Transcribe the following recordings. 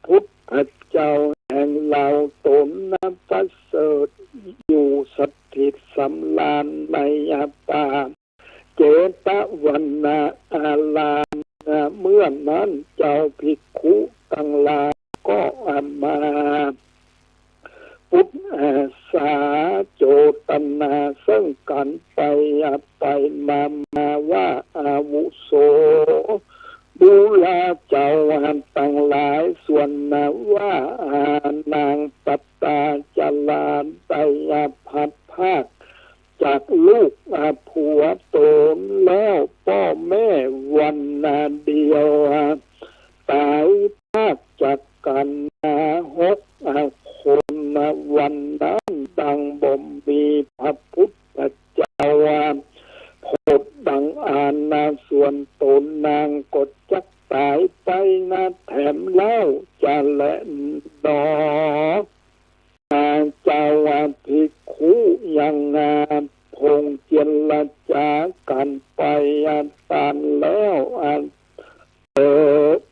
พุทธเจ้าแห่งเราตนนับประเสริฐอยู่สถิตสำราญในป่าเจตวันนาอาลามเมื่อนั้นเจ้าภิกขุทั้งหลายก็มาพุทธสาโจตนาซึ่งกันไปมาว่าอาวุโสบูลาเจ้าตั้งหลายส่วนนาว่านางปัตตาจลาไตพัดภาคจากลูกผัวโตนแล้วพ่อแม่วันนาเดียวตายภาคจากกันหกคนวันนั้นดังบ่มมีพระพุทธเจ้าโพดดังอ่านส่วนตนนางกดจักตายไปแถมเล่าจะและดอเจ้าภิกขุยังพงเจรจากันไปตานแล้ว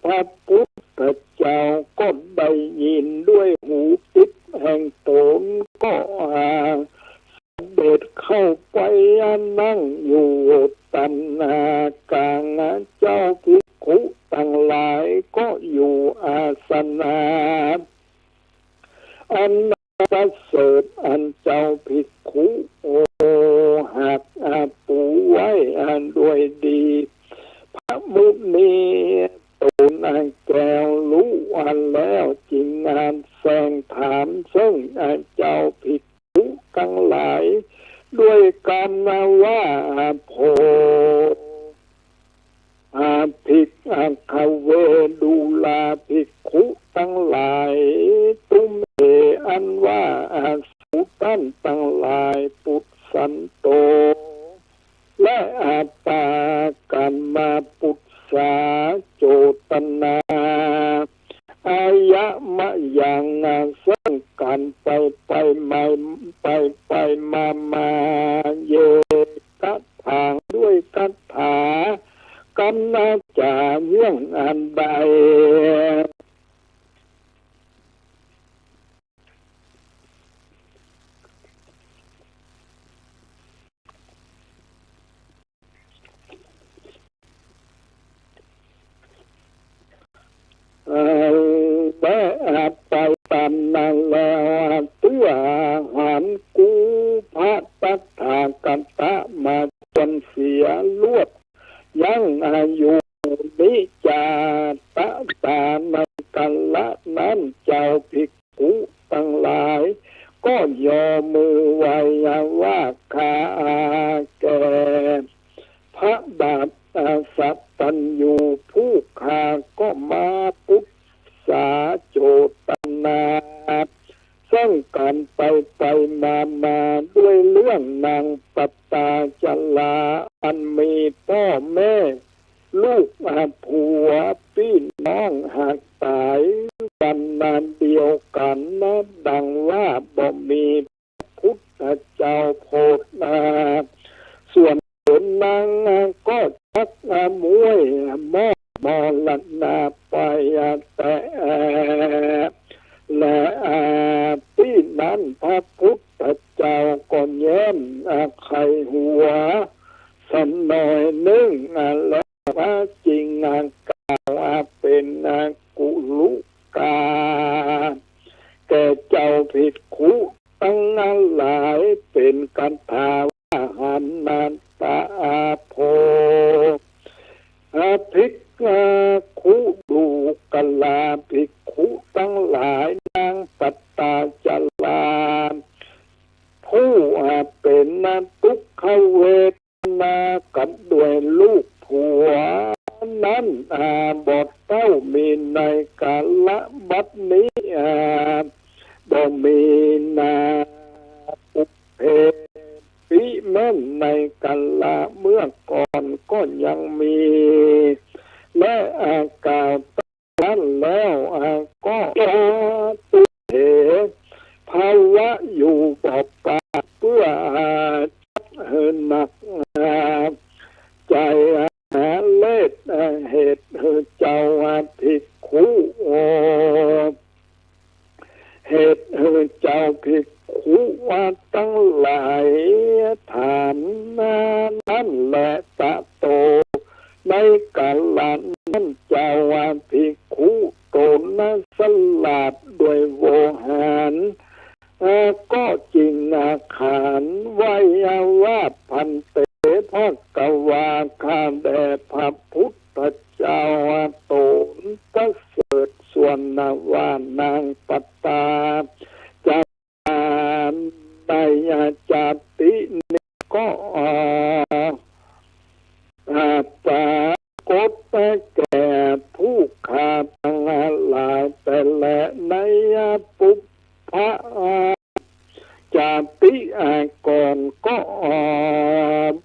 พระพุทธเจ้าก็ได้ยินด้วยหูทิพย์แห่งตนก็เด็ดเข้าไปนั่งอยู่ตันกลางเจ้าภิกขุทั้งหลายก็อยู่อาสนะอันประเสริฐอันเจ้าภิกขุหักปูไว้ด้วยดีพระมุนีตูนแก้วรู้แล้วจริงแสงถามซึ่งเจ้าภิกขุทั้งหลายด้วยกันว่าโพภิกขเวดูลาภิกขุทั้งหลายตุมเออันว่าสุตันทั้งหลายปุตสันโตและตากันมาปุตสาโจตนาอายะมะยังซึ่งกันไปมาเยกัตถางด้วยกัตถากันนาจาเรื่องอันใดและไปตามนั้นแล้วเตื้อหันกูพระตัทธากันตะมาจนเสียลวดยังอยู่นิจาตะตาในกันละนั้นเจ้าภิกขุทั้งหลายก็ยอมือไว้ว่าข้าแก่พระบาทสัตตัญญูผู้ข้าก็มาพุทธสาโจตนาซึ่งกันไปมาด้วยเรื่องนางปัตตาจลาอันมีพ่อแม่ลูกผัวพี่น้องหากตายวันนั้นเดียวกันดังว่าบ่มีพุทธเจ้าโพดส่วนตนนางก็ชักมวยมรณะไปแต่และที่นั้นพระพุทธเจ้าก็แย้มไขหัวสันหน่อยนึงแล้วว่าจริงกล่าวเป็นกุลุกาแก่เจ้าภิกขุตั้งหลายเป็นกันทาว่าหันนันตาโพภิกขุดูกลาภิกขุตั้งหลายนางปัตตาจลาผู้เป็นทุกขเวทนากันด้วยลูกผัวนั้นบทเต้ามีในกาลบัดนี้บ่มีนาอุเพปิแม่นในกาลเมื่อก่อนก็ยังมีและอากาศนั้นแล้วก็ตุเถภาวะอยู่บ่ปาเพื่อหนักใจหาเล็ดเหตุเจ้าภิกขุ สลาดด้วยโวหารก็จริงอาขานไว้ว่าพันเตภกวาข้าแด่พระพุทธเจ้าโตนประเสริฐส่วนนาวานางปัตตาจารในจาตินี้ก็ปรากฏแก่ผู้ขาตั้งหลายแต่และในปุพพะจาติก่อนก็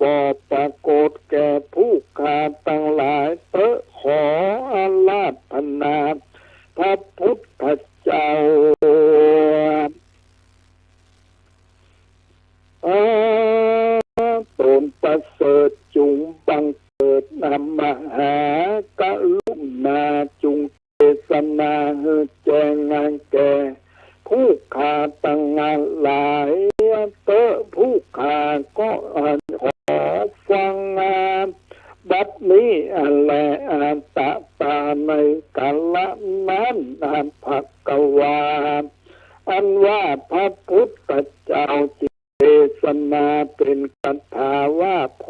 บ่ปรากฏแก่ผู้ขาตั้งหลายขออาราธนาพระพุทธเจ้าตนประเสริฐจุงบังเกิดนามหากรุณาจุงเทศนาแจ้งงานแก่ผู้ขาตั้งงานหลายผู้ขาก็ขอฟังบัดนี้อะไรตะตาในกาลนั้นภักกวาอันว่าพระพุทธเจ้าจิเทศนาเป็นคาถาว่าโพ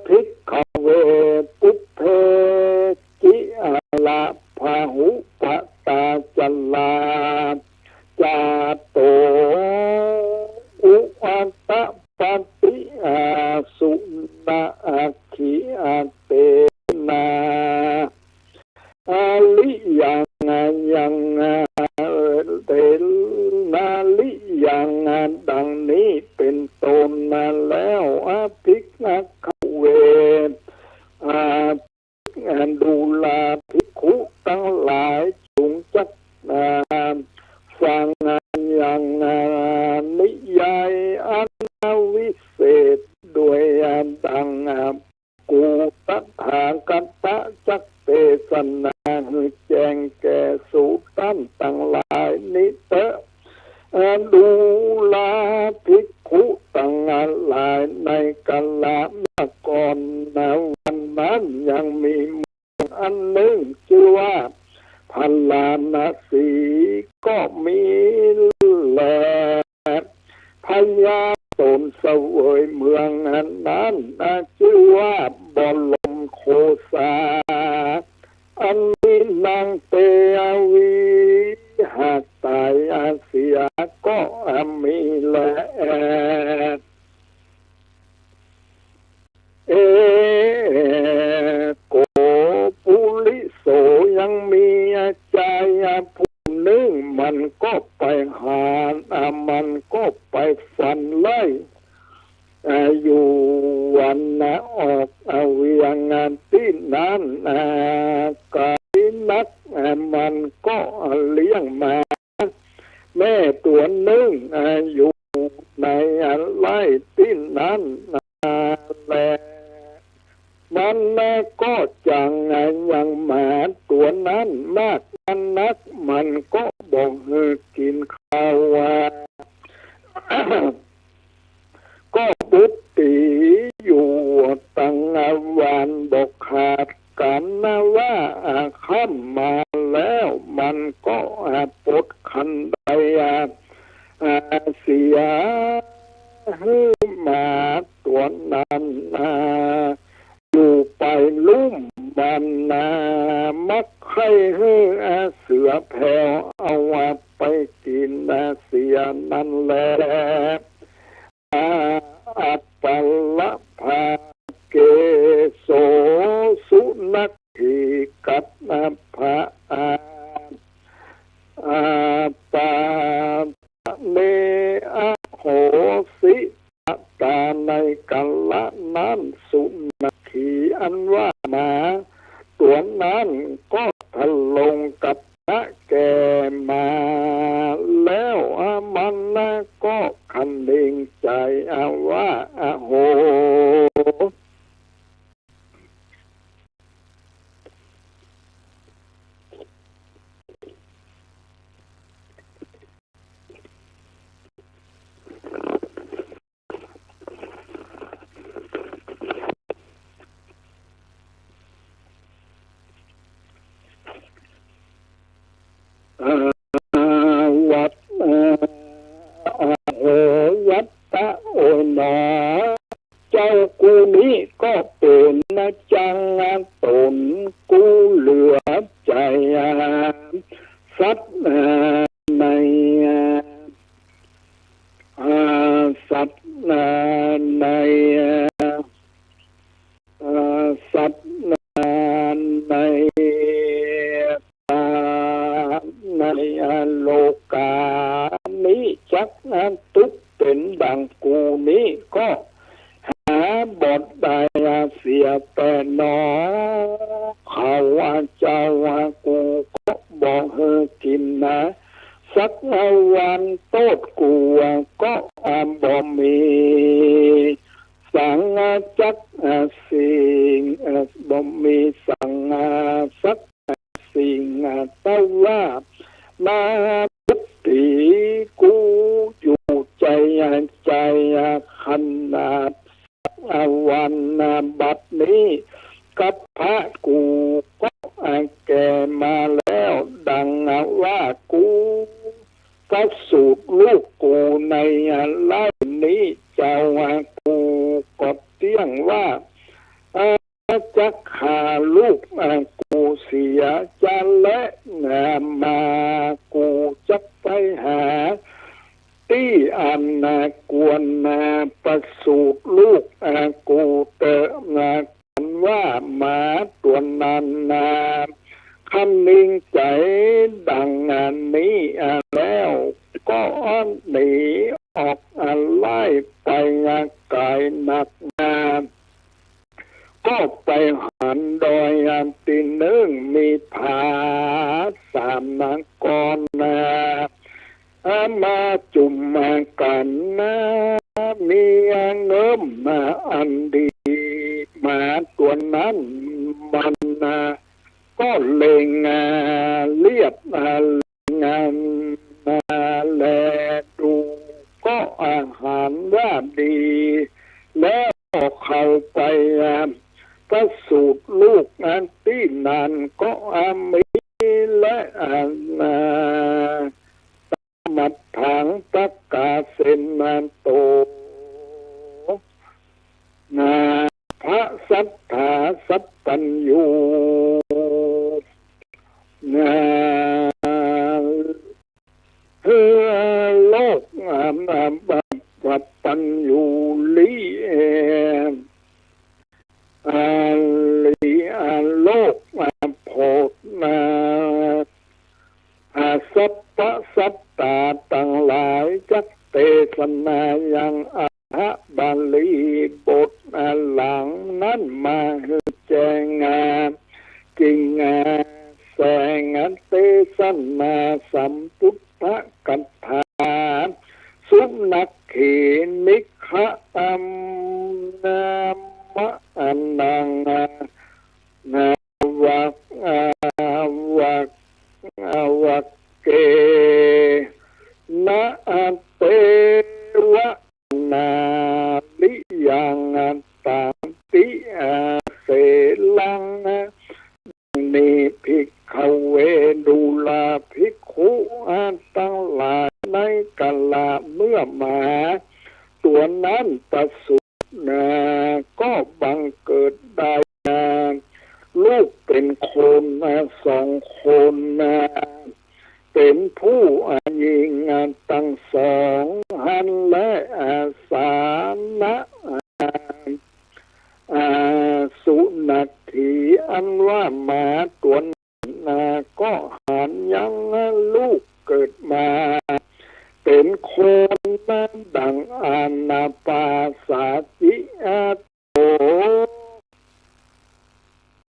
ภิกขเวปุพเพจิอาลาภาหุปตาจัลลาจาโตอุอันตปฏิสุนาคิอาเตนาลิยังเตนาลิยังดังนี้เป็นต้นแล้วภิกขเวดูลาภิกขุทั้งหลายจงจักฟังอย่างนิยายอันวิเศษด้วยดังกูตัถาคัตตะจักเทศนาแจ้งแก่สุตันทั้งหลายนิเตดูลาภิกขุทั้งหลายในกาลเมื่อก่อนวันนั้นยังมีอันหนึ่งชื่อว่าพันลานาสีก็มีแลพญาตนเสวยเมืองนั้นชื่อว่าบรมโคสาอันนี้นางเตวีหากตายเสียก็มีแลโกปุริโสยังมีใจผู้หนึ่งมันก็ไปหามันก็ไปฟันไล่อยู่วันออกเวียงงานที่นั้นกายนักมันก็เลี้ยงมาแม่ตัวหนึ่งอยู่ในไร่ที่นั้นแลมันก็จังยังหมาตัวนั้นมากนักมันก็บอกกินข้าวก็บุตติอยู่ตั้งวันบอกขาดกันว่าข้ามมาแล้วมันก็ปดคันใดเสียมาตัวนั้นอยู่ไปลุ่มมันมักให้เสือแผ่วเอาไปกินเสียนั่นแหละอัปปละภาเกโสสุนัขขีกัตนาภาปาเนโหสิตาในกัลละนั้นสุนัขขีอันว่ามาตัวนั้นก็ทะลงกับพระแก่มาแล้วมันก็คันเองใจว่าโห อาวัดโหวัตตะโอหนอเจ้ากูนี้ก็เป็นนะจังตนกูเหลือใจสัตว์ในสัตว์ในสัตว์ในในโลกานี้จักนั้นทุกเป็นดังกูนี้ก็หาบทใดเสียแต่หนอเขาว่าเจ้าว่ากูก็บอกเฮอกินนะสักวันโตดกูก็บ่มีสังจักสิ่งบ่มีสังสักสิ่งเต้าว่ามาพุทธิกูอยู่ใจใจขนาดวันบัดนี้กับพระกูก็แก่มาแล้วดังว่ากูก็สูตรลูกกูในไล่นี้เจ้ากูก็เตี้ยงว่าจะขาลูกกูเสียจะและมากูจะไปหาที่อันกวนประสูตรลูกกูเตอกันว่าหมาตัวนั้นคำนิ่งใจดังนี้แล้วก็หนีออกไล่ไปกายหนักก็ไปหันดอยตีหนึ่งมีผาสามนังกรมาจุ่มกันมีเงิมอันดีมาตัวนั้นมันก็เล็งเลียบงานแลดูก็อาหารว่าดีแล้วเข้าไปก็สูตรลูกที่นั้นก็มีและมัดทางตะกาเส้นโตพระสัทธาสัพพัญญูโลกบัพปัญญูลีโลกโพธสัพพะสัตตาตั้งหลายจักเทศนายังบาลีบทหลังนั้นมาแจ้งจริงแสงเทศนาสัมพุทธกัตถาสุนักเขนิขะนามะนังวักเกนะเตวะนาลิยังตังติเสลังนิภิกขเวดุลาภิกขุตั้งหลายในกาลเมื่อมาตัวนั้นประสูติก็บังเกิดได้ลูกเป็นคนสองคนเป็นผู้ยิงตั้งสองหันและสามสุนัขถีอันว่ามาตัวนั้นก็หันยังลูกเกิดมาเป็นคนนั้นดังอานาปาสาจิโต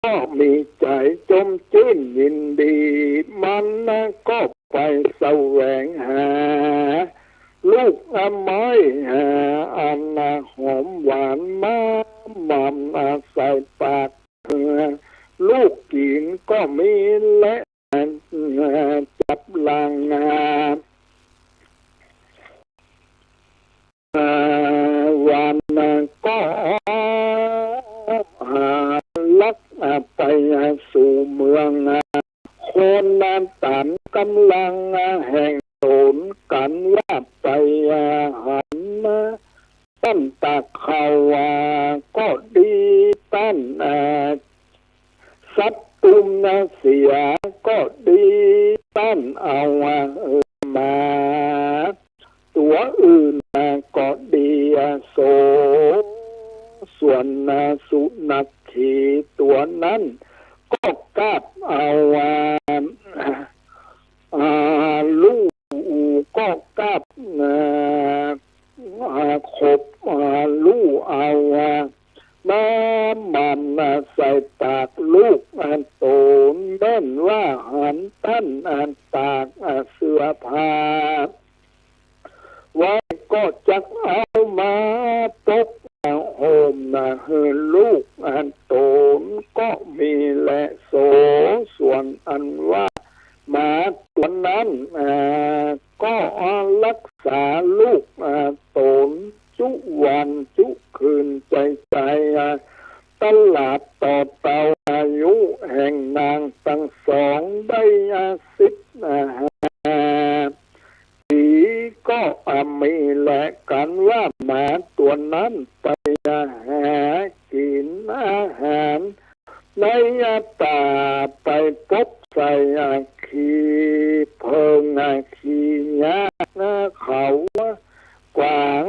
ก็มีใจจมชื่นยินดีมันก็ไปแสวงหาลูกไม้อันหอมหวานมาหม่ำใส่ปากลูกกินก็มีและจับลางวันก็ลักไปสู่เมืองคนนั้นตัน กำลังแห่งโสนกันว่าไปหันมาต้นตาเขาก็ดีต้นสัตตุมเสียก็ดีต้นเอามาตัวอื่นก็ดีโสส่วนสุนัขขี่ตัวนั้นก็กลับเอาลูกก็กลับขบลูกเอามามันใส่ตากลูกโตนเด่นว่าหันท่านตากเสื้อผ้าไว้ก็จะเอามาปกโฮมเฮือลูกโตนก็มีแหละโสส่วนอันว่าหมาตัวนั้นก็รักษาลูกโตนจุวันจุคืนใจตลาดต่อเตาอายุแห่งนางตั้งสองได้10ปีก็มีแหละกันว่าหมาตัวนั้นไปหากินอาหารในป่าไปพบใส่ขี้เพิงขี้ยาเขากวาง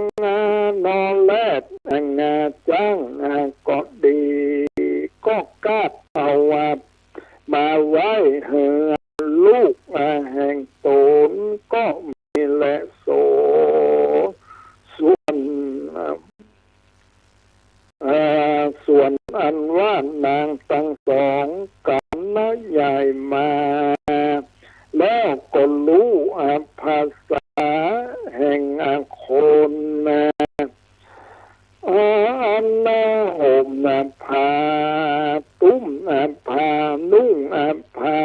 นอนแลดงาจ้างก็ดีก็กล้าเอามาไว้เหือลูกแห่งโตนก็มีแหละโสส่วนอันว่านางตั้งสองกันใหญ่มาแล้วก็รู้ภาษาแห่งคนอันห่มผ้าตุ้มผ้านุ่งผ้า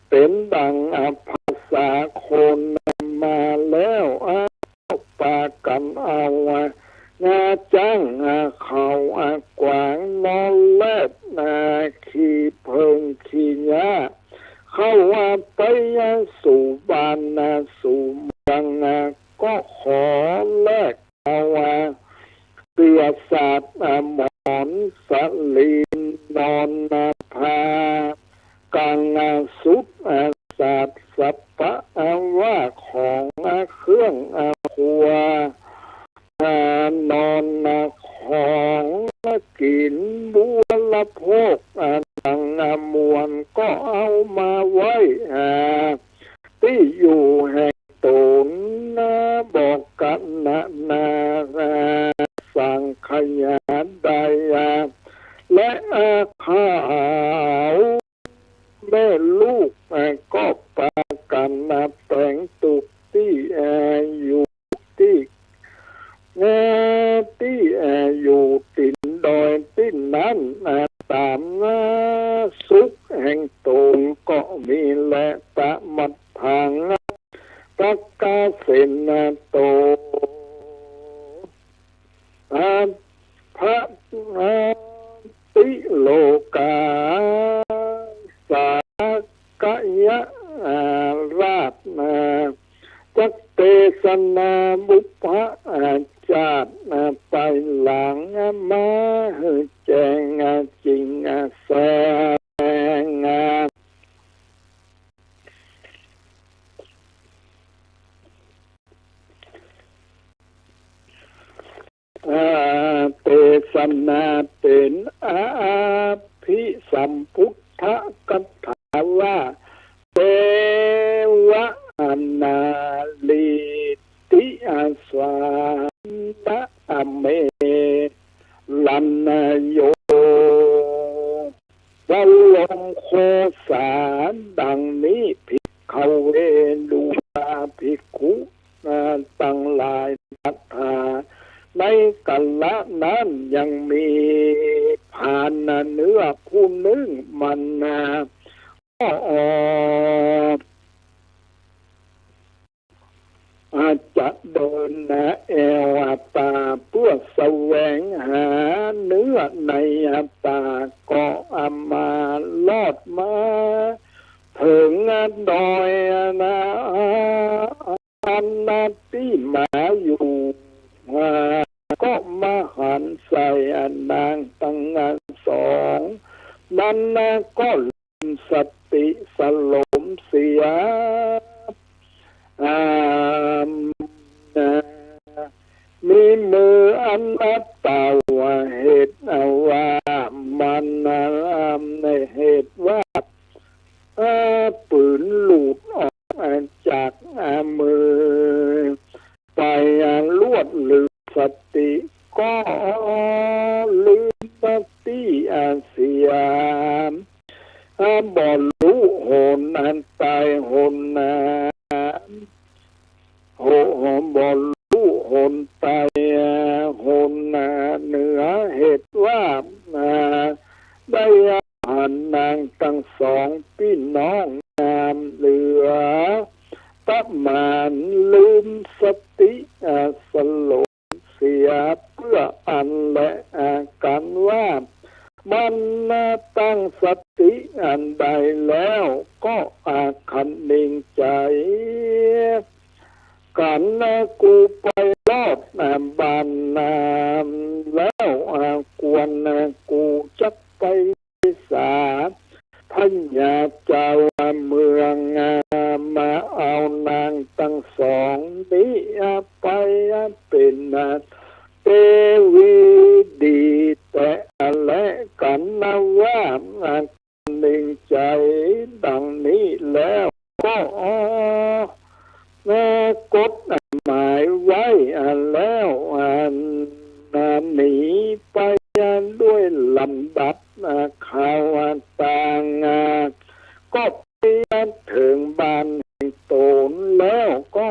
เป็นดังภาษาคนมาแล้วปากันเอางาจ้างเขากวางนอนแลดขี่เพิงขี่ยาเข้าไปสู่บ้านสู่เมืองก็ขอแลกเอาเตียศาสตร์หมอนสลีนนอนพากลางสุดศาสตร์สัพพะว่าของเครื่องครัวนอนของกินบัวละโพกต่างมวลก็เอามาไว้ที่อยู่แห่งตนบอกกันนาสั่งขยะใดและข้าวแม่ลูกก็ปากันแต่งตุกที่อยู่ที่อยู่ตินดอยที่นั้นตามสุขแห่งตนก็มีแหละตะมัดทางตะกาเสนโตพระติโลกาสากยะราชจักเตสนาบุพพะจาตไปหลังมาแจงจริงแสงเตสนาเป็นภิสัมพุทธกัตถาว่าเทวนาลิติสวานเมลันโยวัลลงโคสารดังนี้ภิกขเวดุราภิกขุตั้งหลายศรัทธาในกัลละนั้นยังมีผ่านเนื้อผู้นึ่งมันอาจจะเดินเอวตาเพื่อแสวงหาเนื้อในตาก็มาลอดมาถึง ดอยนาอันนาที่มาอยู่ก็มาหันใส่นางตั้งงานสองนั้นก็สติสลมเสียมีมืออันนัตตาว่าเหตุว่ามันในเหตุว่าปืนหลุดออกจากมือไปลวดลืมสติก็ลืมสติเสียบ่รู้โหนนั้นตายโหนบ่รู้โหนตายโหนเหนือเหตุว่าได้หันนางทั้งสองพี่น้องงามเหลือประมาณลืมสติสลบเสียเพื่ออันและกันว่ามันตั้งสติอันใดแล้วก็คันนิ่งใจกันกูไปรอดบ้านแล้วกวนกูจักไปสาพญาเจ้าเมืองมาเอานางทั้งสองนี้ไปเป็นเทวีดีแต่และกันว่าหนึ่งใจดังนี้แล้วก็กดหมายไว้แล้วหนีไปด้วยลำดับข่าวต่างก็ไปถึงบ้านโตนแล้วก็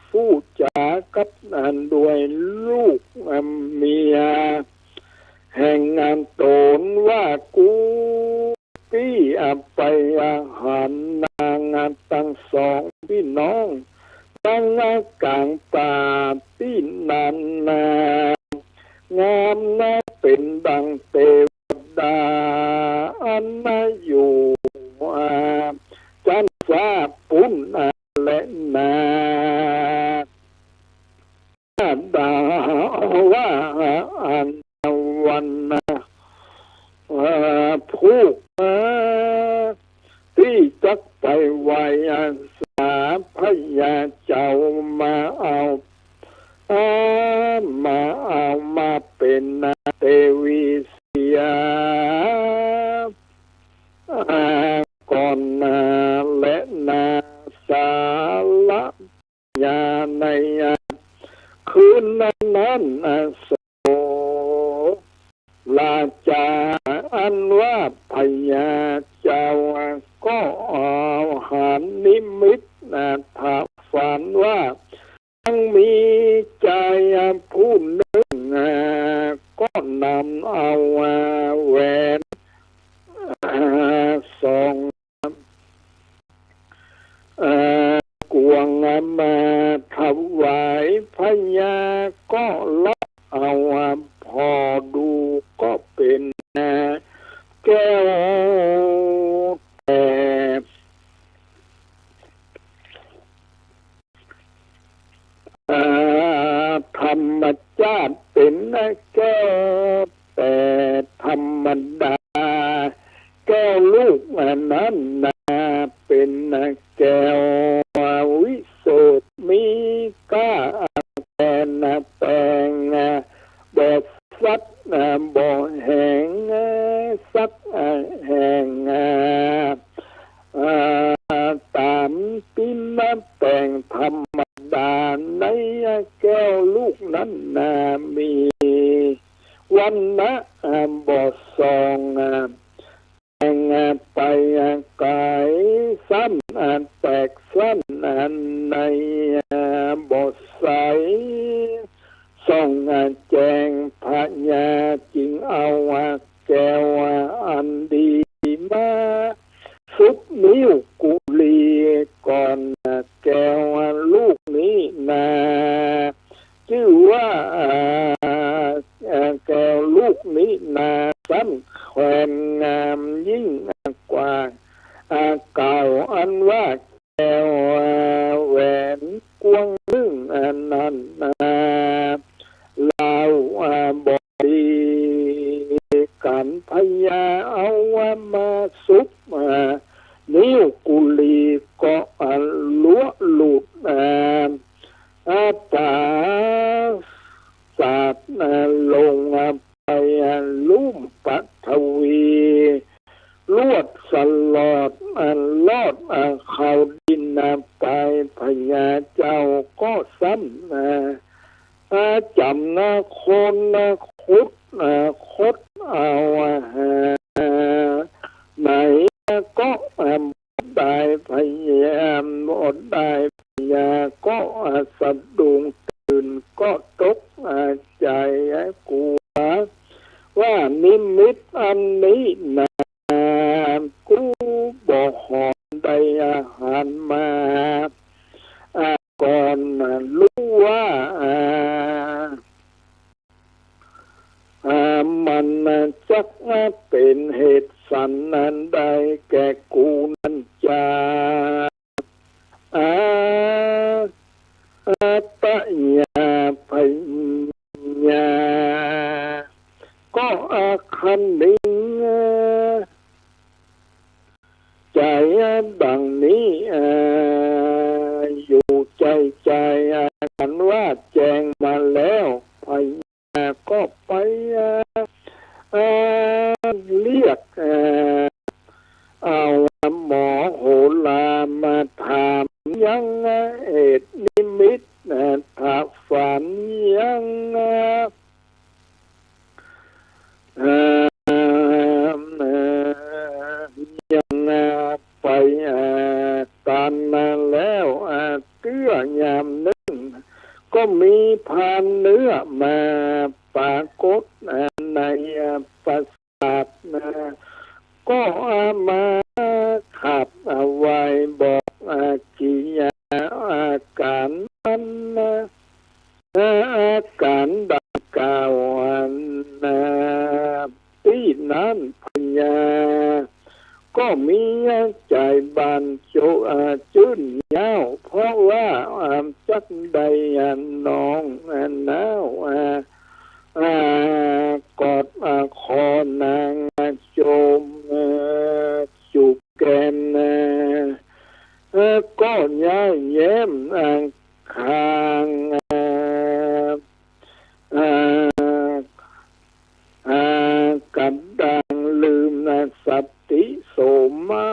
ฟู่จากับด้วยลูกเมียแห่งงานโตนว่ากูพี่ไปหันนางตั้งสองพี่น้องตั้งกลางป่าที่นันงามเป็นดังเทวดาอันอยู่จันทราปุณและนาดาว่าอันวันผู้ที่จักไปไว้สาพญาเจ้ามาเอามาเป็นเทวีเสียก่อนและนาสาละยาในคืนนั้นโสลาจาอันว่าพญาเจ้าก็หันนิมิตถ้าฝันว่ายังมีใจผู้หนึ่งก็นำเอาแหวนสองกวงมาถวายพญาก็รับเอาพอดูก็เป็นแก้วแต่ธรรมชาติเป็นแก้วแต่ธรรมดาแก้วลูกนั้นเป็นแก้ววิเศษมีก้าแก่นแปลงแบบสัตว์บ่แห่งสัตว์แห่งตามปินแต่งธรรมดาในแก้วลูกนั้นมีวันบ่สองแห่งไปกายสั้นแตกสั้นในบ่ใสส่องแจงพญาจึงเอาแก้วอันดีมาสุดนิ้วกุลีก่อนแก้วลูกนี้ชื่อว่าแก้วลูกนี้สั้นแขวนงามยิ่งกว่า กล่าวอันว่าแก้วแหวนกวงนึ่งอันนั้นลาวบอดีกันพยาเอาว่ามาซุปนิ้วกุลีก็ลัวหลุดตาสาดลงไปลุ่มปัทวีลวดสลอดลอดเขาดินไปพญาเจ้าก็ซ้ำจำคนคุดคดเอาไหนก็ได้พยายามอดได้พยาก็สะดุ้งตื่นก็ตกใจกลัวว่านิมิตอันนี้นะกูบอกหอนได้อาหารมาก่อนรู้ว่ามันจักเป็นเหตุสันนั้นใดแก่กูนั้นจะตะยาพญาก็คันนิ่งใจดังนี้อยู่ใจกันว่าแจ้งมาแล้วพญาก็ไปเรียกเอาหมอโหรามาถามยังเหตุนิมิตถ้าฝันยังไปตามมาแล้วเตื้อยามนึงก็มีพานเนื้อมาปรากฏในปราสาทก็มาขับเอาไว้บอกกิยาอาการนั้นอาการดังกล่าวที่นั้นพญาก็มีใจบานโจจื้นยาวเพราะว่าจักใดน้องนาวกอดคอนางโจมจูบแก้มก็ย้ายแย้มคางกับดังลืมสติโสมา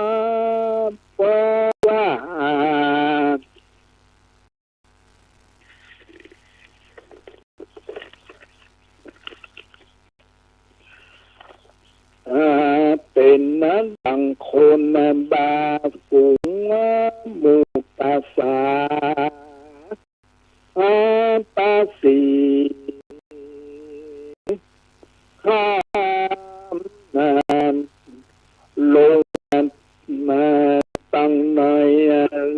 ปว่า เป็นนั้นดังคนบาฝูงหมู่ตาสาตาสีข้ามลงมาตั้งใน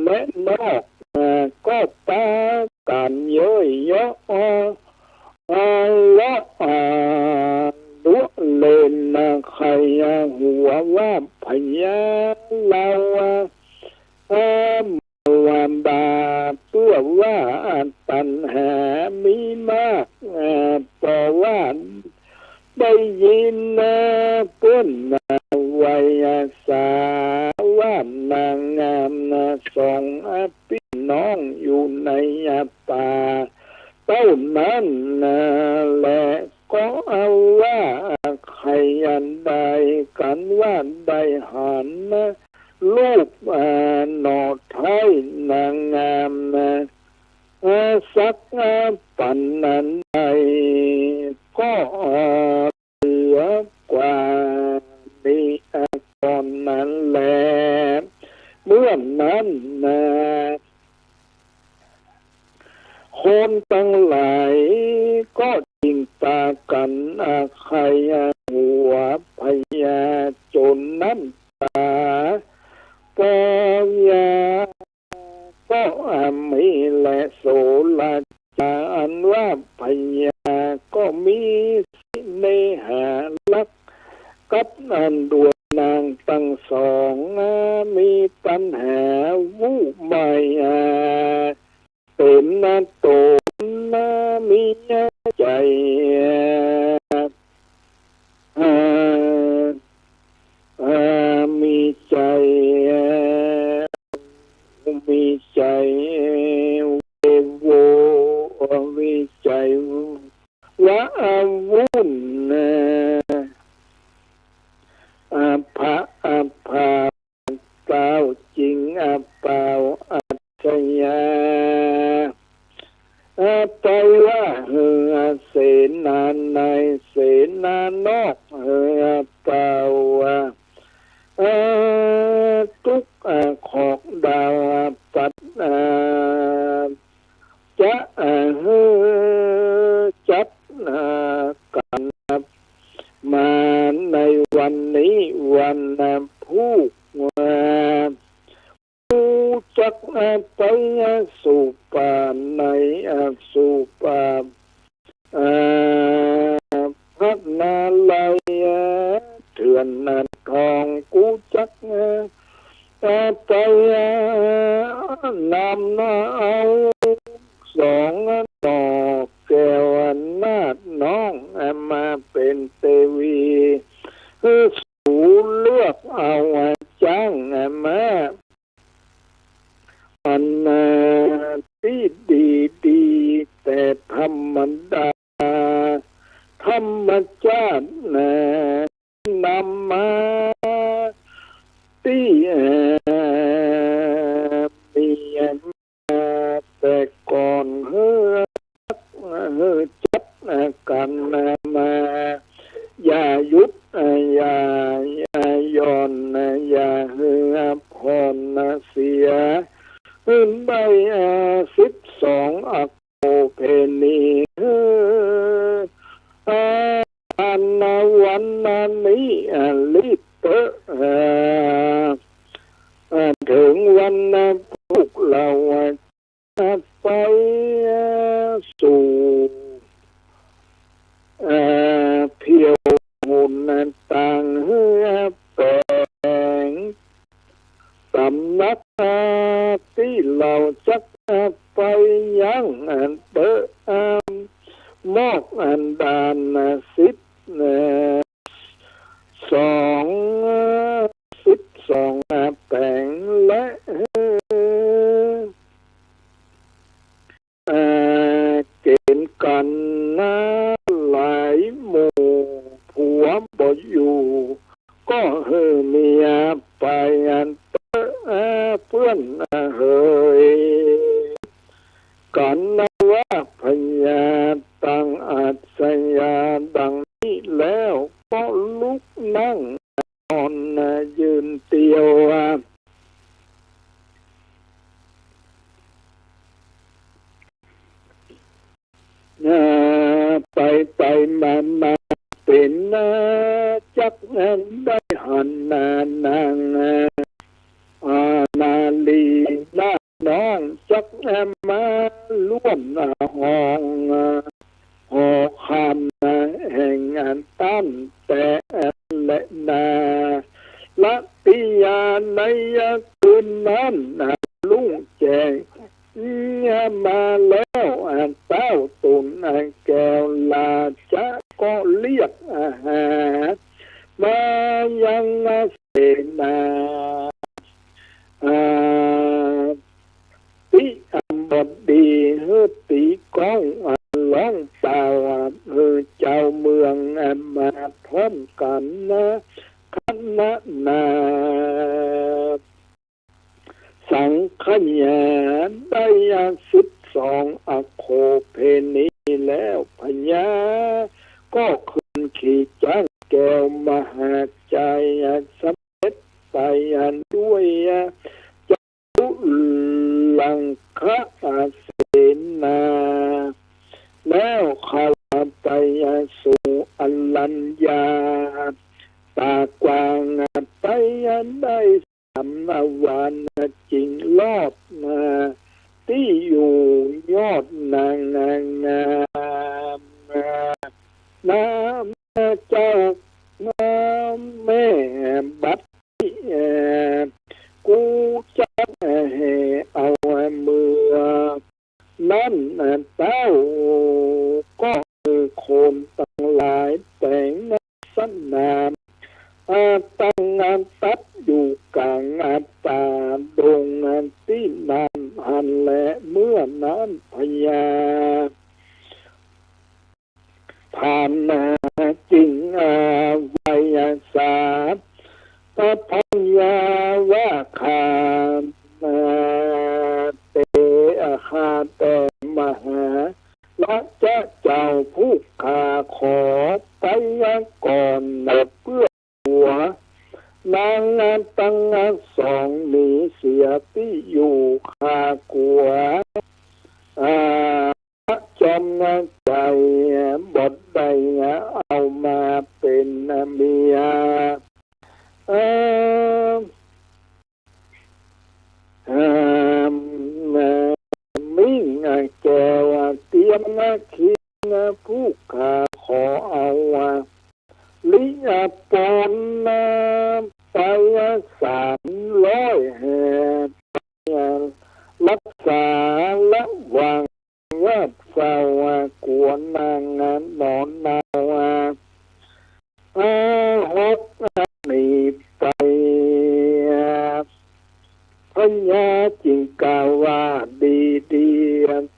และนอกก็ปากันเยอะเยอะละดุเล่นใครหัวว่าพญาเราวันบาเพื่อว่าตัณหามีมากเพราะว่าได้ยินเพื่อนวัยสาว่านางงามสองพี่น้องอยู่ในป่าเต้านั้นแหละก็เอาว่าใครอันใดกันว่าได้หันลูกหนอไทยนางงามสักปันนั้นใดก็เหลือกว่านี้ตอนนั้นแหละเมื่อนั้นคนตั้งหลายก็จิงตากันใครหัวพญาจนน้ำตาปอยาก็มีและโสลาจาอันว่าพญาก็มีสิเนหาลักกับอันดวง นางตั้งสองมีปัญหาวุไม่เป็นนาโตนามีใจมีใจมีใจโวมีใจว่าวุ่นพระภาเปล่าจริงเปล่าอัจยาไปว่าเสนาในเสนานอกเปล่าทุกขอกดาวปัดจะจับกันมาในวันนี้วันผู้จักไปสู่ป่าในสู่ป่าพักนาลายเถื่อนทองกูจักไปนำเอาสองดอกแก้วนาดน้องมาเป็นเทวีสูเลือกเอาจ้างมาอันที่ดีแต่ธรรมดาธรรมชาตินำมาที่มีแต่ก่อนจับกันมาอย่ายุดอย่าย่อนอย่าพรเสียได้12อโคเพนีอันวันนี้ลิเตถึงวันพวกเราไปสู่เที่ยวหุ่นต่างแปลงสำนักที่เราจักไปยังเตมอกดาน12แปลงและเกณฑ์กันหลายหมู่ผัวบ่อยู่ก็เมียไปเพื่อนเฮยกันว่าพญาตั้งอาสยาดังนี้แล้วก็ลุกนั่งนอนยืนเตียวไปมาเป็นจักได้หันนางนาลีน้าน้องจักมาล้วนห้องหอคำแห่งตั้นแต่และนาละติยาในคืนนั้นลุงแจงมาแล้วเต้าตุนแก้วลาจะก็เรียกอาหารมายังเสนาติบดีตีก้องร้องเปล่าเจ้าเมืองมาพร้อมกันคณะนาสังขยาได้12อโคเพนีแล้วพญาก็ขึ้นขี่จ้างแก้วมหาใจสำเร็จไปด้วยจุลังคะเสนาแล้วเข้าไปสู่อลัญญาตากวางไปได้3 วันจริงรอดที่อยู่ยอดนางงามน้ำเจ้าน้ำแม่บ ที่นานหันและเมื่อนั้นพญาผ่านนาจริงวิยาศาสตร์พระพญาว่าขาเตอาคาแต่มหาละจะเจ้าผู้ขาขอไปยังก่อนนับเพื่อหัวนางงานตั้งงานสองหนีเสียที่อยู่คากลัวจอมงานใจบดได้เอามาเป็นเมียมิ่งแกว่าเตรียมคิดผู้ขาขอเอาลิปนไป300แห่รักษาละวังว่าเฝ้ากวนนางนอนนาหกหนีไปพญาจิงกาว่าดี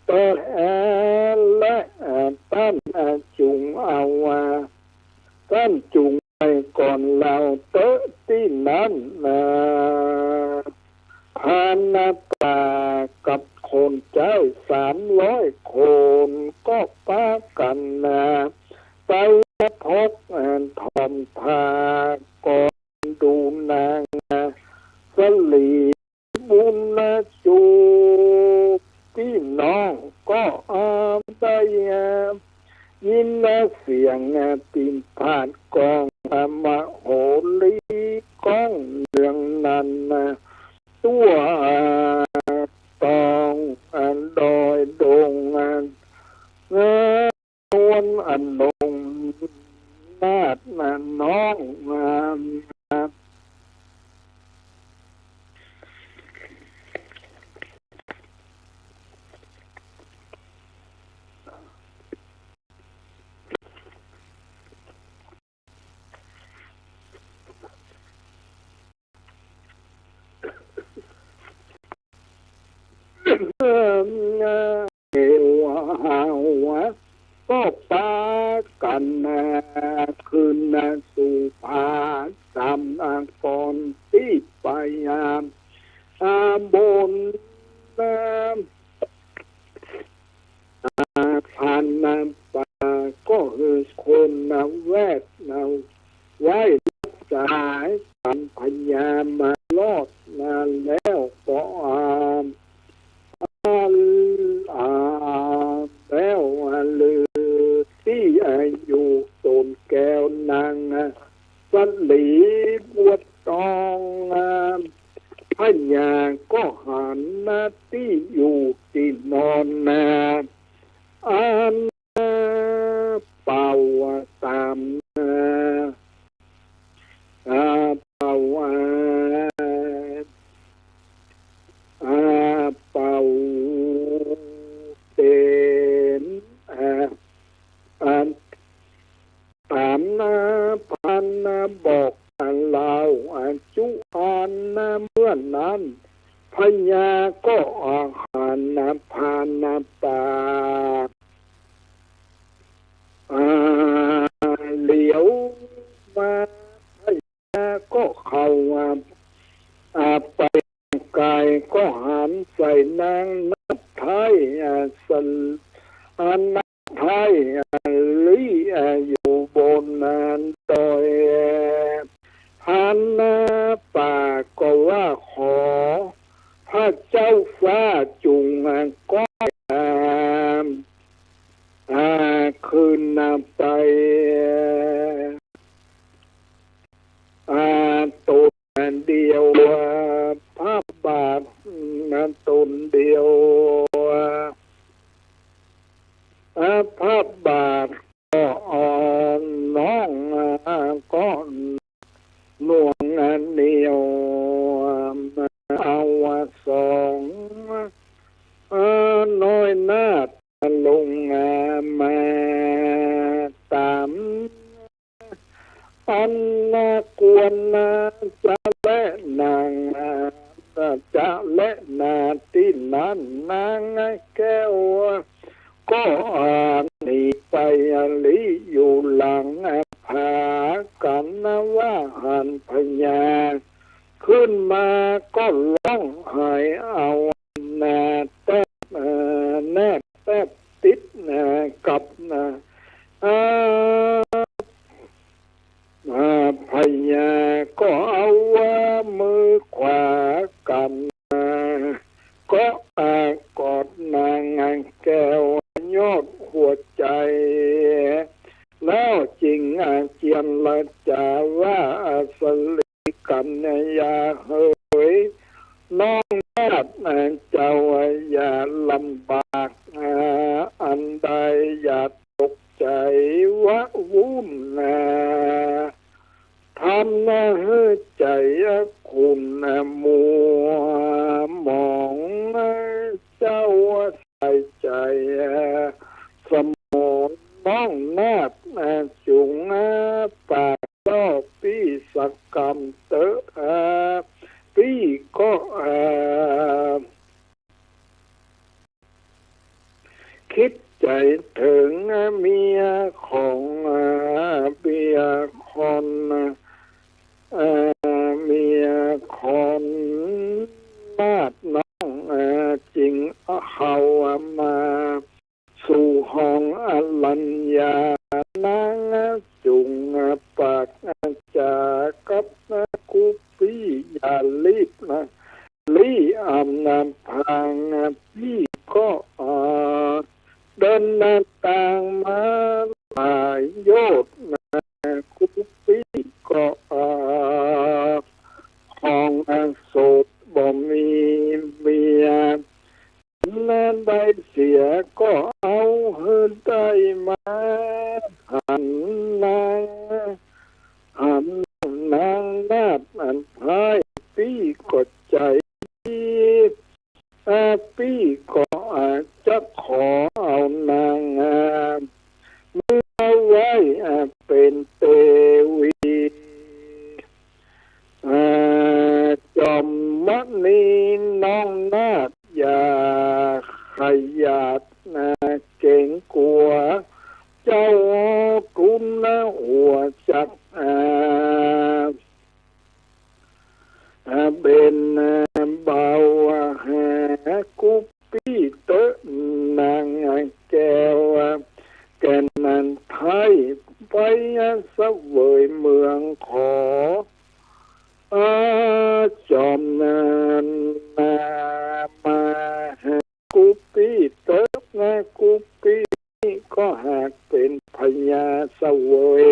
ต้นและต้นจุงเอาต้นจุงไปก่อนเราเตะที่นั้นพานาป่ากับคนเจ้า300 คนก็ป้ากันไปพบทอมพาก่อนดูนางสลีบุญจูพี่น้องก็ได้ยินเสียงตีนผ่านกองมโหรีกองเรืองนั้นตัวตองดอยดงนวลนงนาดน้องเอวหาวก็ปากันคืนสู่ผาสามกรที่ไปบนผ่านป่าก็คือคนแวดไว้รักษากันพญามารอดแล้วก็แล้วลือที่อยู่ต้นแก้วนางสลีบวชตองพญาก็หันที่อยู่ที่นอนอันเป่าตามเป่าเป่าเต็นตามพันบอกเราจุอันเมื่อนั้นพญาก็อาหารพานป่าเหลียวมาพญาก็เข้าไปกายก็หันใส่นางนับไทยนับไทยลีอยู่บนดอยหันป่าก็ว่าขอพระเจ้าฟ้าจุงก็คืนไปตนเดียวพระบาทตนเดียวพระบาทก็น้องก็หน่วงเดียวเอาสองน้อยนาดลงมาตาม และนาที่นั้นนางแก้วก็หนีไปลิอยู่หลังผากันนะว่าหันพญาขึ้นมาก็ร้องไห้เอานาแทบแนบแทบติดกับพญาก็เอาว่ามือขวากันก็กอดนางแก้วยอดหัวใจแล้วจริงเจียนละจาว่าสลิกันยาเฮยน้องนาดเจ้าอย่าลำบากอันใดอย่าตกใจว่าวุ่นทำให้ใจคุณมัวมองเจ้าใส่ใจสมองน้องนาดจุงปากก็ปีสักกรรมเตอปีก็คิดใจถึงเมียของเบียคนเมียคนนาดน้องจริงเขามาสู่ห้องอลัญญานางจุงปากจากกับกุปีอย่ารีบรีอำนำพังพี่ก็เดินหน้าต่างมาหลายโยดกุปีก็ห้องโสดบ่มีเมียนั่นได้เสียก็เอาเฮินได้มาหันนางนาดอันพายพี่ก็ใจพี่ก็จะขอเอานางเมื่อไว้เป็นเตวีจอมมณีน้องนาดอย่าขยัดเก่งกลัวเจ้ากุมหัวจักเป็นเบาหากุปีเตนางแก้วแก่นนันไทยไปเสวยเมืองขอจอมนามากุปีเตกุปีก็หากเป็นพญาเสวย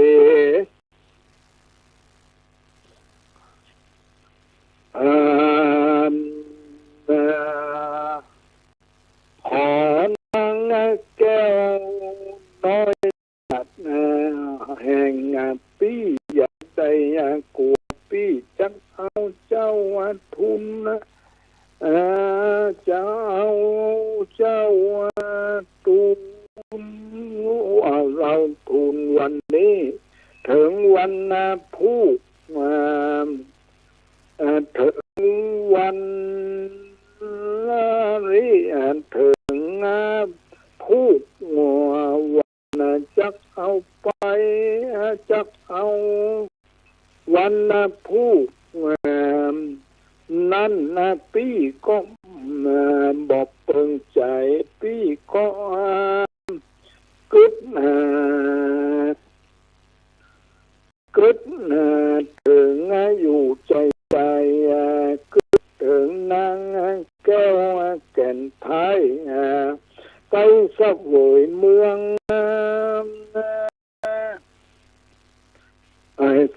ขอนางแก้วน้อยแห่งปีอยากได้กัวปีจักเอาเจ้าทุนเจ้าทุนเราทุนวันนี้ถึงวันผู้ถึงวันนี้ถึงผู้วันจักเอาไปจักเอาวันผู้นั่นพี่ก็บอกเปิงใจพี่ก็กึดถึงอยู่ใจกึดถึงนางแก้วแก่นไทยไปเสวยเมือง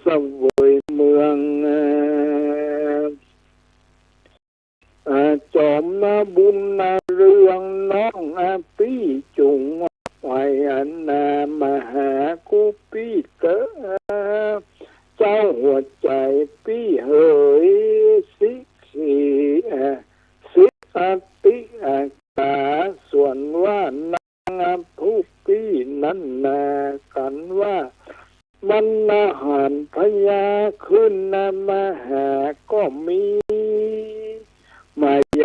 เสวยเมืองจอมบุญเรื่องน้องพี่จุงไว้มหากุปีเตเจ้าหัวใจพี่เฮยสิติกาส่วนว่านางผู้พี่นั้นกันว่ามันหันพญาขึ้นมาหาก็มีมาย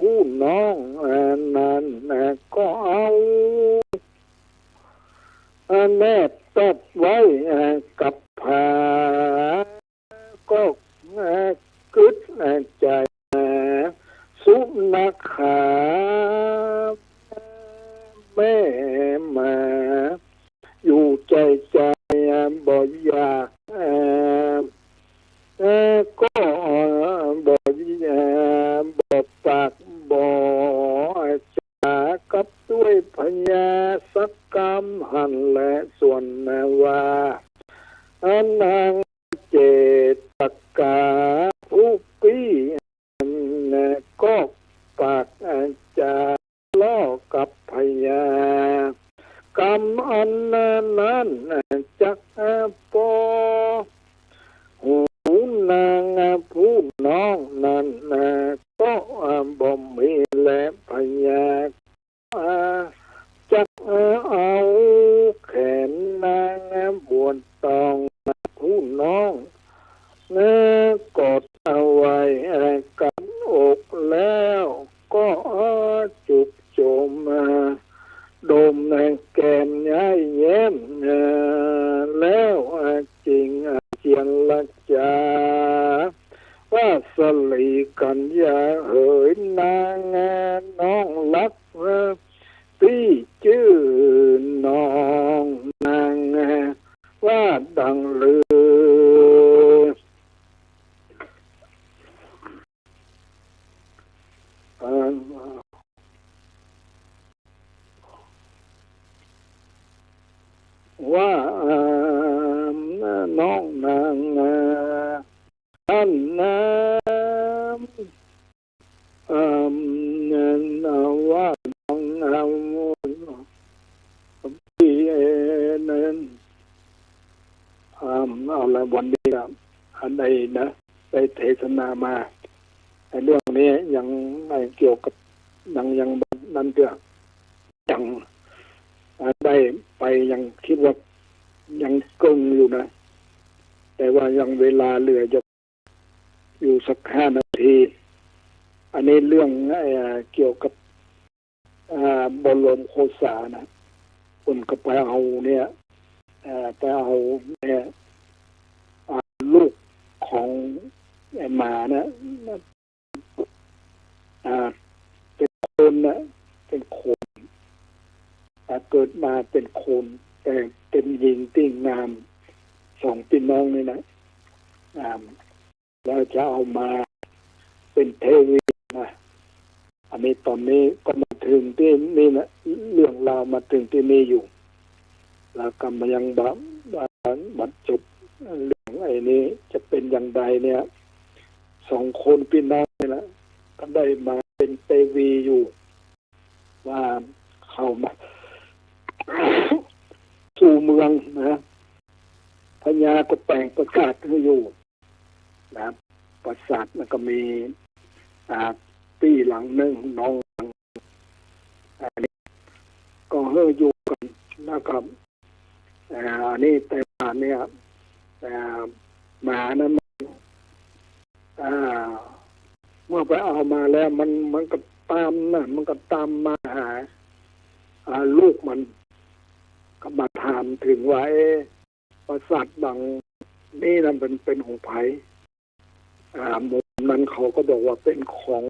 ผู้น้องนั้นก็เอาแนบตัดไว้กับผาก็กึดใจสุนัขขาแม่มาอยู่ใจบ่อยากก็บ่บ่ปากบ่จากับด้วยพญาสักกรรมหันและส่วนว่าอนางเจตกาผู้ปี้ก็ปากจาล้อกับพญากรรมอันนั้นจักปอหูนางผู้น้องนั้นก็บ่มีและพญาจักเอาแขนนางบวนตองผู้น้องกดเอาไว้กับอกแล้วก็จุบโจมดมแกนย้ายแย้มแล้วจริงเจียนละจาว่าสลีกันยาเหยนางน้องรักพี่ชื่อน้องนางว่าดังลือว่าน้องนางอันน้ำว่าน้องนางพี่นั้นเอาละวันนี้ครับอันใดนะไปเทศนามาในเรื่องนี้ยังไม่เกี่ยวกับยังนั่นเรื่องยังได้ไปยังคิดว่ายังกึ่งอยู่นะแต่ว่ายังเวลาเหลืออยู่สัก5 นาทีอันนี้เรื่องเกี่ยวกับบรมโคสานะคนก็ไปเอาเนี่ยไปเอาเนี่ยลูกของหมานะเป็นคนนะเป็นคนเกิดมาเป็นคนแต่เป็นหญิงติ้งงาม2 พี่น้องนี่นะแล้วจะเอามาเป็นเทวีนะอันนี้ตอนนี้ก็มาถึงที่นี่นะเรื่องราวมาถึงที่นี่อยู่แล้วก็มายังบรรจุเรื่องไอ้นี้จะเป็นอย่างไรเนี่ย2 คนพี่น้องนี่แหละก็ได้มาเป็นเทวีอยู่ว่าเข้ามาสู่เมืองนะพญาก็แต่งประกาศให้อยู่นะปราสาทมันก็มีปีหลังหนึ่งน้องอันนี้ก็เฮืออยู่กันนะครับอันนี้แต่มาเนี่ยหมานั้นเมื่อไปเอามาแล้วมันก็ตามนะมันก็ตามมาหาลูกมันก็มาถามถึงว่าปราสาทดังนี่นั่นเป็นของไผ่มุมนั้นเขาก็บอกว่าเป็นของ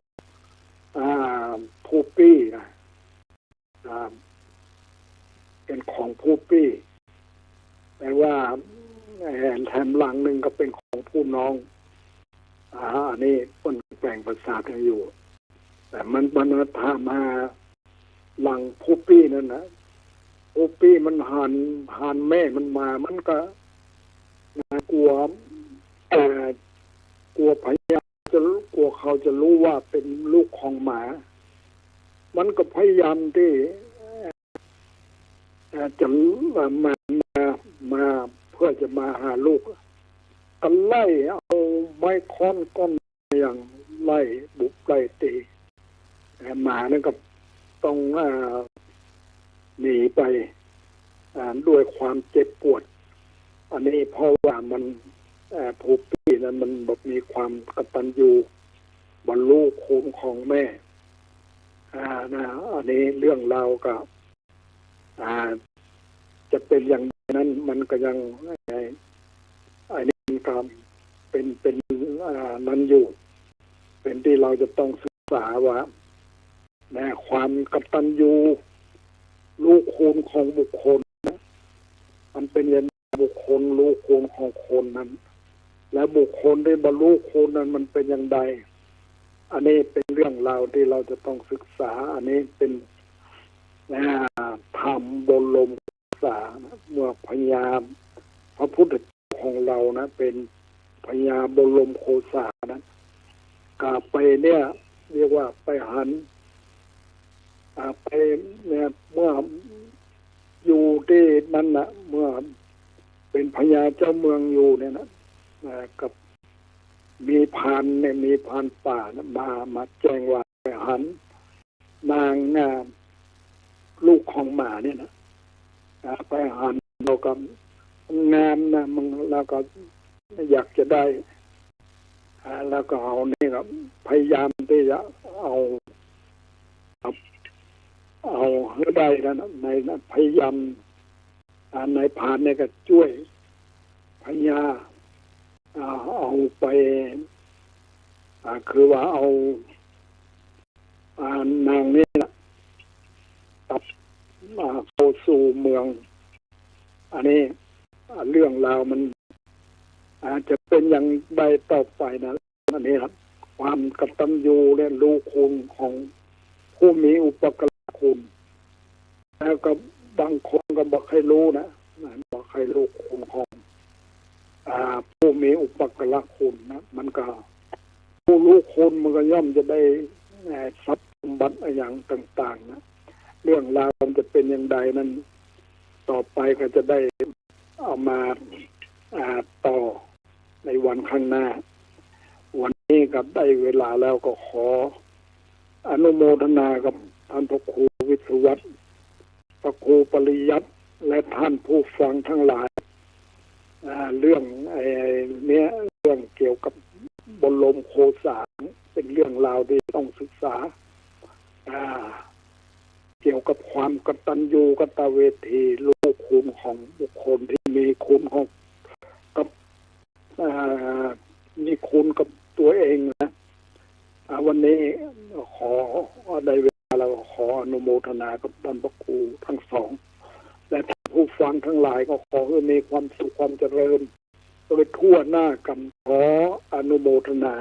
ผู้ปี้นะเป็นของผู้ปี้แต่ว่าแถมหลังหนึ่งก็เป็นของผู้น้องอันนี้คนแปลงปราสาทกันอยู่แต่มันถามมาหลังผู้ปี้นั่นนะผู้ปี้มันหันแม่มันมามันก็กลัวพยายามกลัวเขาจะรู้ว่าเป็นลูกของหมามันก็พยายามที่จะมาเพื่อจะมาหาลูกก็ไล่เอาไม้ค้อนก้อนอย่างไล่บุกไล่ตีหมานั่นก็ต้องหนีไปด้วยความเจ็บปวดอันนี้เพราะว่ามันผู้พี่นั้นมันบอกมีความกตัญญูบรรลุคุณของแม่ นะอันนี้เรื่องเราก็จะเป็นอย่างนั้นมันก็ยังอันนี้ก็เป็นนั้นอยู่เป็นที่เราจะต้องศึกษาว่าความกตัญญูรู้คุณของบุคคลมันเป็นอย่างบุคคลรู้คุณของคนนั้นและบุคคลได้บรรลุคุณนั้นมันเป็นอย่างไรอันนี้เป็นเรื่องราวที่เราจะต้องศึกษาอันนี้เป็นธรรมบรมศึกษาเมื่อพยายามพระพุทธเจ้าของเรานะเป็นพญาบรมโคสานะกลับไปเนี่ยเรียกว่าไปหันไปเนี่ยเมื่ออยู่ที่นั่นนะเมื่อเป็นพญาเจ้าเมืองอยู่เนี่ยนะกับมีพานเนี่ยมีพานป่านะมาแจ้งว่าไปหันนางลูกของหมาเนี่ยนะไปหันเราก็งามนะมึงเราก็อยากจะได้แล้วก็เอานี่ครับพยายามที่จะเอาให้ได้นะในนั้นพยายามในผ่านเนี่ยก็ช่วยพญาเอาไปคือว่าเอานางนี่นะตับเข้าสู่เมืองอันนี้เรื่องราวมันอาจจะเป็นอย่างใดต่อไปนะอันนี้ครับความกตัญญูและรู้คุณของผู้มีอุปการะคุณแล้วก็บางคนก็บอกให้รู้นะบอกให้รู้คุณของผู้มีอุปการะคุณนะมันก็ผู้รู้คุณมันก็ย่อมจะได้ทรัพย์สมบัติอย่างต่างๆนะเรื่องราวมันจะเป็นอย่างใดนั้นต่อไปก็จะได้เอามาต่อในวันข้างหน้าวันนี้กับได้เวลาแล้วก็ขออนุโมทนากับท่านพระครูวิศวัตรพระครูปริยัติและท่านผู้ฟังทั้งหลายเรื่องเนี้ยเรื่องเกี่ยวกับบรมโคสาเป็นเรื่องราวที่ต้องศึกษาเกี่ยวกับความกตัญญูกตเวทีรู้คุณของบุคคลที่มีคุณของกับมีคุณกับตัวเองนะวันนี้ขอได้เวลาเราขออนุโมทนากับท่านพระครูทั้งสองและท่านผู้ฟังทั้งหลายก็ขอให้มีความสุขความเจริญโดยทั่วหน้ากันขออนุโมทนา